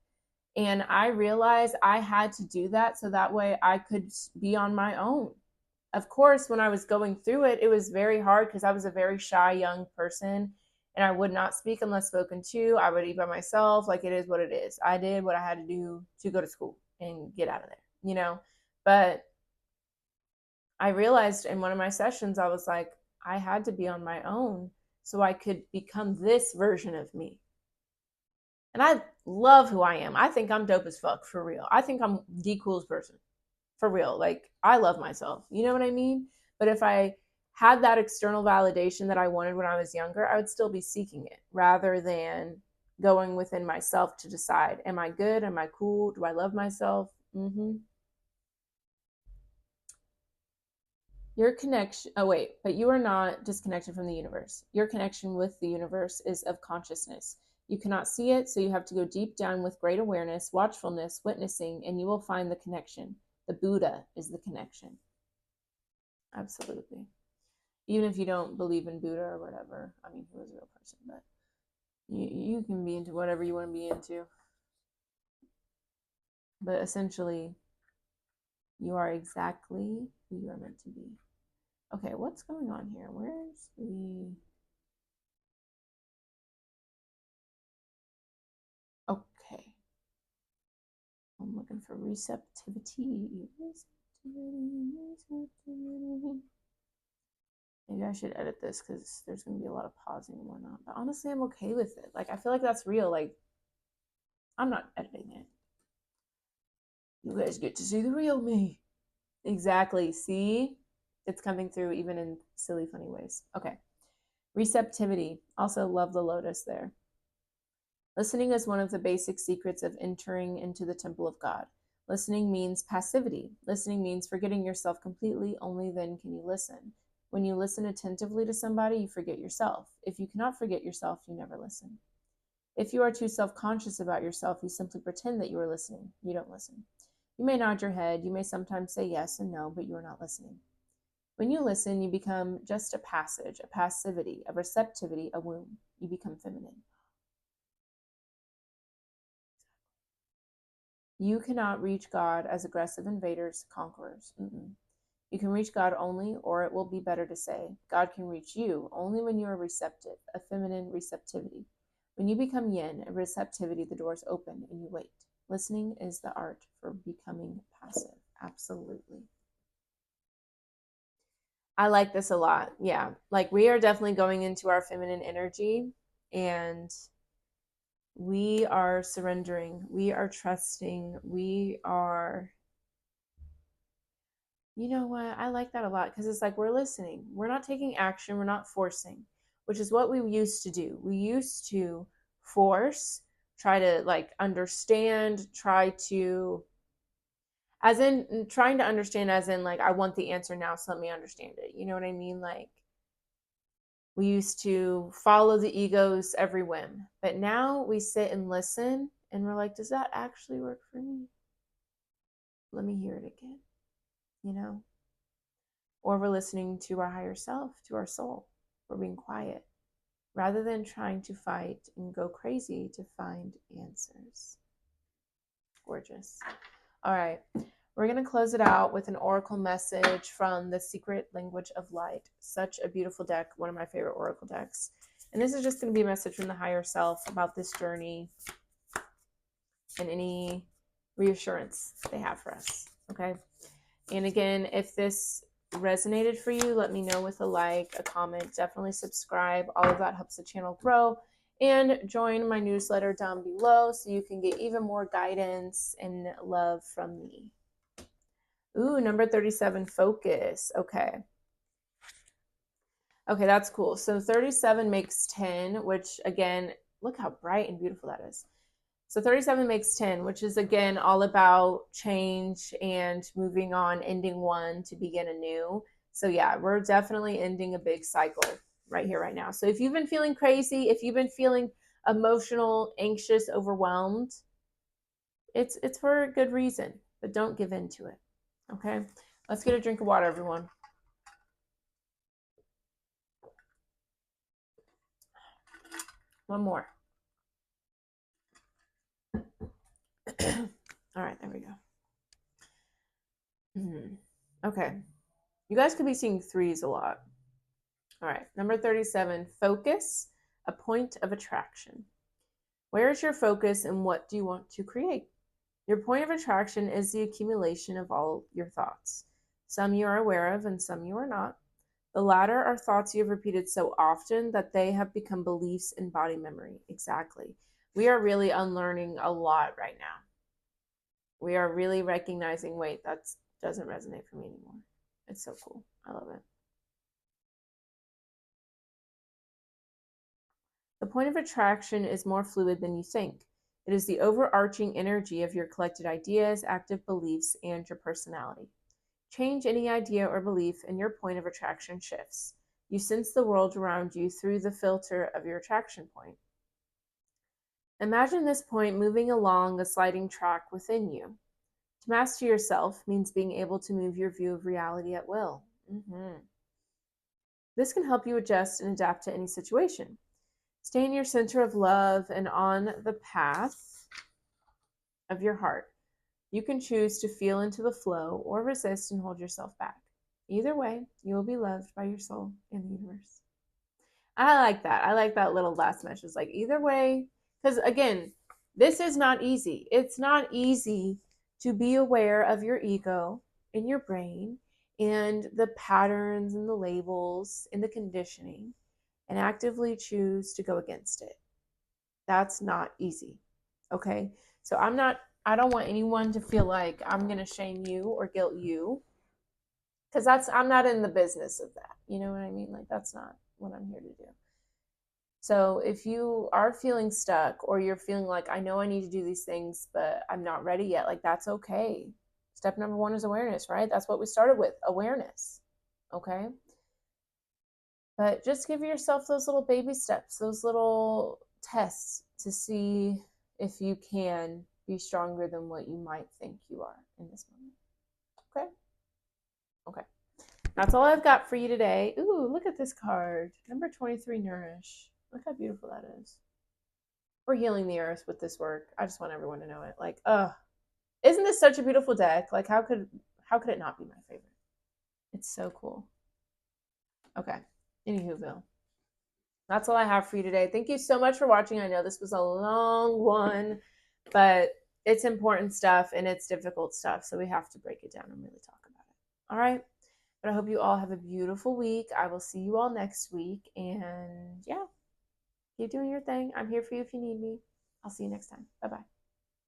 Speaker 1: and I realized I had to do that so that way I could be on my own. Of course, when I was going through it, it was very hard because I was a very shy young person and I would not speak unless spoken to. I would eat by myself. Like, it is what it is. I did what I had to do to go to school and get out of there, you know? But I realized in one of my sessions, I was like, I had to be on my own so I could become this version of me. And I love who I am. I think I'm dope as fuck, for real. I think I'm the coolest person. For real. Like, I love myself. You know what I mean? But if I had that external validation that I wanted when I was younger, I would still be seeking it rather than going within myself to decide, am I good? Am I cool? Do I love myself? Your connection, oh wait, but you are not disconnected from the universe. Your connection with the universe is of consciousness. You cannot see it, so you have to go deep down with great awareness, watchfulness, witnessing, and you will find the connection. The Buddha is the connection. Absolutely. Even if you don't believe in Buddha or whatever, I mean, he was a real person, but you can be into whatever you want to be into. But essentially, you are exactly who you are meant to be. Okay, what's going on here? Where's the... Okay. I'm looking for receptivity. Maybe I should edit this because there's going to be a lot of pausing and whatnot. But honestly, I'm okay with it. Like, I feel like that's real. Like, I'm not editing it. You guys get to see the real me. Exactly. See? It's coming through even in silly, funny ways. Okay. Receptivity. Also love the lotus there. Listening is one of the basic secrets of entering into the temple of God. Listening means passivity. Listening means forgetting yourself completely. Only then can you listen. When you listen attentively to somebody, you forget yourself. If you cannot forget yourself, you never listen. If you are too self-conscious about yourself, you simply pretend that you are listening. You don't listen. You may nod your head. You may sometimes say yes and no, but you are not listening. When you listen, you become just a passage, a passivity, a receptivity, a womb. You become feminine. You cannot reach God as aggressive invaders, conquerors. You can reach God only, or it will be better to say, God can reach you only when you are receptive, a feminine receptivity. When you become yin, a receptivity, the doors open and you wait. Listening is the art for becoming passive. Absolutely. I like this a lot. Yeah. Like, we are definitely going into our feminine energy, and we are surrendering. We are trusting. We are, you know what? I like that a lot because it's like we're listening. We're not taking action. We're not forcing, which is what we used to do. We used to force, try to like understand, try to, as in trying to understand, as in like, I want the answer now, so let me understand it. You know what I mean? Like, we used to follow the ego's every whim, but now we sit and listen and we're like, does that actually work for me? Let me hear it again, you know? Or we're listening to our higher self, to our soul. We're being quiet rather than trying to fight and go crazy to find answers. Gorgeous. All right. We're going to close it out with an oracle message from the Secret Language of Light. Such a beautiful deck, one of my favorite oracle decks. And this is just going to be a message from the higher self about this journey and any reassurance they have for us. Okay. And again, if this resonated for you, let me know with a like, a comment, definitely subscribe. All of that helps the channel grow. And join my newsletter down below so you can get even more guidance and love from me. Ooh, number 37, focus. Okay. Okay, that's cool. So 37 makes 10, which again, look how bright and beautiful that is. So 37 makes 10, which is again all about change and moving on, ending one to begin anew. So yeah, we're definitely ending a big cycle right here, right now. So if you've been feeling crazy, if you've been feeling emotional, anxious, overwhelmed, it's for a good reason, but don't give in to it. Okay, let's get a drink of water, everyone. One more. All right, there we go. Okay, you guys could be seeing threes a lot. All right, number 37, focus, a point of attraction. Where is your focus and what do you want to create? Your point of attraction is the accumulation of all your thoughts. Some you are aware of and some you are not. The latter are thoughts you have repeated so often that they have become beliefs in body memory. Exactly. We are really unlearning a lot right now. We are really recognizing, wait, that doesn't resonate for me anymore. It's so cool. I love it. The point of attraction is more fluid than you think. It is the overarching energy of your collected ideas, active beliefs, and your personality. Change any idea or belief, and your point of attraction shifts. You sense the world around you through the filter of your attraction point. Imagine this point moving along a sliding track within you. To master yourself means being able to move your view of reality at will. This can help you adjust and adapt to any situation. Stay in your center of love and on the path of your heart. You can choose to feel into the flow or resist and hold yourself back. Either way, you will be loved by your soul and the universe. I like that. I like that little last message. Like, either way, because again, this is not easy. It's not easy to be aware of your ego in your brain and the patterns and the labels and the conditioning and actively choose to go against it. That's not easy. Okay. So I don't want anyone to feel like I'm going to shame you or guilt you because I'm not in the business of that. You know what I mean? Like, that's not what I'm here to do. So if you are feeling stuck or you're feeling like, I know I need to do these things, but I'm not ready yet, like, that's okay. Step number one is awareness, right? That's what we started with, awareness. Okay. But just give yourself those little baby steps, those little tests to see if you can be stronger than what you might think you are in this moment. Okay? Okay. That's all I've got for you today. Ooh, look at this card. Number 23, Nourish. Look how beautiful that is. We're healing the earth with this work. I just want everyone to know it. Like, isn't this such a beautiful deck? Like, how could it not be my favorite? It's so cool. Okay. Anywho, that's all I have for you today. Thank you so much for watching. I know this was a long one, but it's important stuff and it's difficult stuff. So we have to break it down and really talk about it. All right. But I hope you all have a beautiful week. I will see you all next week. And yeah, keep doing your thing. I'm here for you if you need me. I'll see you next time. Bye bye.